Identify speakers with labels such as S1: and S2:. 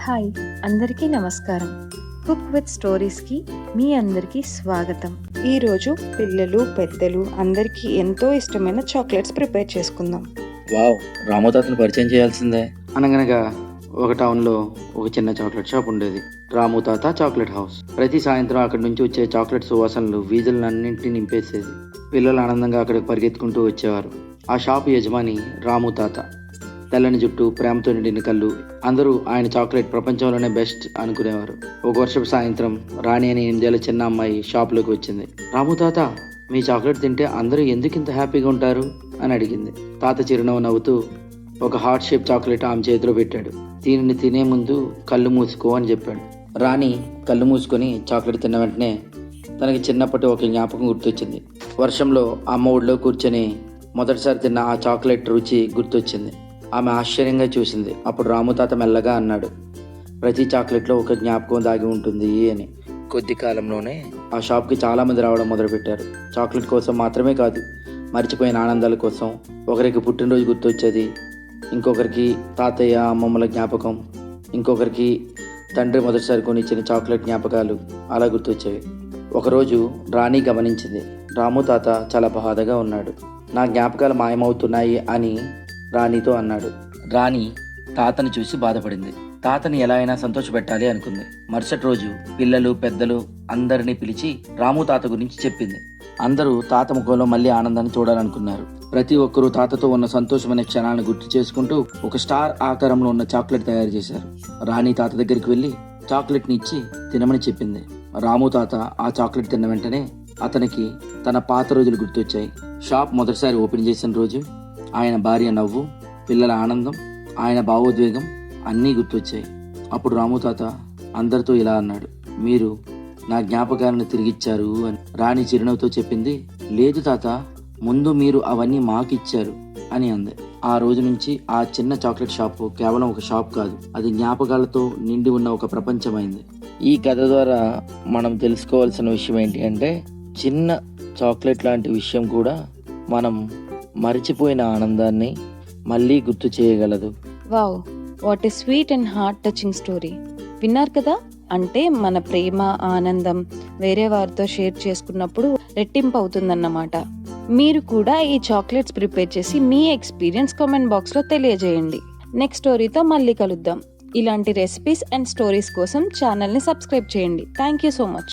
S1: Hi, అందరికీ నమస్కారం. Cook with స్టోరీస్కి మీ అందరికీ స్వాగతం. ఈరోజు పిల్లలు పెద్దలు అందరికీ ఎంతో ఇష్టమైన చాక్లెట్స్ ప్రిపేర్ చేసుకుందాం.
S2: వావ్, రామోతాతను పరిచయం చేయాల్సిందే.
S3: అనగనగా ఒక టౌన్లో ఒక చిన్న చాక్లెట్ షాప్ ఉండేది. రాముతాత చాక్లెట్ హౌస్. ప్రతి సాయంత్రం అక్కడి నుంచి వచ్చే చాక్లెట్ సువాసనలు వీధులన్నింటినీ నింపేసేది. పిల్లలు ఆనందంగా అక్కడికి పరిగెత్తుకుంటూ వచ్చేవారు. ఆ షాపు యజమాని రాముతాత. తెల్లని జుట్టు, ప్రేమతో నిండిన కళ్ళు. అందరూ ఆయన చాక్లెట్ ప్రపంచంలోనే బెస్ట్ అనుకునేవారు. ఒక వర్షపు సాయంత్రం రాణి అనే 8 ఏళ్ల చిన్న అమ్మాయి షాప్లోకి వచ్చింది. రాముతాత, మీ చాక్లెట్ తింటే అందరూ ఎందుకు ఇంత హ్యాపీగా ఉంటారు అని అడిగింది. తాత చిరునవ్వు నవ్వుతూ ఒక హార్ట్ షేప్ చాక్లెట్ ఆమె చేతిలో పెట్టాడు. దీనిని తినే ముందు కళ్ళు మూసుకో అని చెప్పాడు. రాణి కళ్ళు మూసుకొని చాక్లెట్ తిన్న వెంటనే తనకి చిన్నప్పటి ఒక జ్ఞాపకం గుర్తొచ్చింది. వర్షంలో అమ్మ ఒడిలో కూర్చొని మొదటిసారి తిన్న ఆ చాక్లెట్ రుచి గుర్తొచ్చింది. ఆమె ఆశ్చర్యంగా చూసింది. అప్పుడు రాముతాత మెల్లగా అన్నాడు, ప్రతి చాక్లెట్లో ఒక జ్ఞాపకం దాగి ఉంటుంది అని. కొద్ది కాలంలోనే ఆ షాప్కి చాలామంది రావడం మొదలుపెట్టారు. చాక్లెట్ కోసం మాత్రమే కాదు, మర్చిపోయిన ఆనందాల కోసం. ఒకరికి పుట్టినరోజు గుర్తొచ్చేది, ఇంకొకరికి తాతయ్య అమ్మమ్మల జ్ఞాపకం, ఇంకొకరికి తండ్రి మొదటిసారి కొనిచ్చిన చాక్లెట్ జ్ఞాపకాలు అలా గుర్తొచ్చేవి. ఒకరోజు రాణి గమనించింది, రాము తాత చాలా బాధగా ఉన్నాడు. నా జ్ఞాపకాలు మాయమవుతున్నాయి అని రాణితో అన్నాడు. రాణి తాతని చూసి బాధపడింది. తాతని ఎలా అయినా సంతోషపెట్టాలి అనుకుంది. మరుసటి రోజు పిల్లలు పెద్దలు అందరినీ పిలిచి రాము తాత గురించి చెప్పింది. అందరూ తాత ముఖంలో మళ్ళీ ఆనందాన్ని చూడాలనుకున్నారు. ప్రతి ఒక్కరూ తాతతో ఉన్న సంతోషమైన క్షణాలను గుర్తు చేసుకుంటూ ఒక స్టార్ ఆకారంలో ఉన్న చాక్లెట్ తయారు చేశారు. రాణి తాత దగ్గరికి వెళ్ళి చాక్లెట్ని ఇచ్చి తినమని చెప్పింది. రాము తాత ఆ చాక్లెట్ తిన్న వెంటనే అతనికి తన పాత రోజులు గుర్తొచ్చాయి. షాప్ మొదటిసారి ఓపెన్ చేసిన రోజు, ఆయన భార్య నవ్వు, పిల్లల ఆనందం, ఆయన భావోద్వేగం అన్నీ గుర్తొచ్చాయి. అప్పుడు రాము తాత అందరితో ఇలా అన్నాడు, మీరు నా జ్ఞాపకాలను తిరిగిచ్చారు అని. రాణి చిరునవ్వుతో చెప్పింది, లేదు తాత, ముందు మీరు అవన్నీ మాకిచ్చారు అని అంది. ఆ రోజు నుంచి ఆ చిన్న చాక్లెట్ షాపు కేవలం ఒక షాప్ కాదు, అది జ్ఞాపకాలతో నిండి ఉన్న ఒక ప్రపంచమైంది.
S2: ఈ కథ ద్వారా మనం తెలుసుకోవాల్సిన విషయం ఏంటి అంటే, చిన్న చాక్లెట్ లాంటి విషయం కూడా మనం మరిచిపోయిన ఆనందాన్ని మళ్ళీ గుర్తు చేయగలదు.
S1: Wow, what a sweet and heart touching story. విన్నారు కదా? అంటే మన ప్రేమ ఆనందం వేరే వారితో షేర్ చేసుకున్నప్పుడు రెట్టింపు అవుతుందన్నమాట. మీరు కూడా ఈ చాక్లెట్స్ ప్రిపేర్ చేసి మీ ఎక్స్పీరియన్స్ కామెంట్ బాక్స్లో తెలియజేయండి. నెక్స్ట్ స్టోరీతో మళ్ళీ కలుద్దాం. ఇలాంటి రెసిపీస్ అండ్ స్టోరీస్ కోసం ఛానల్ని సబ్స్క్రైబ్ చేయండి. Thank you so much.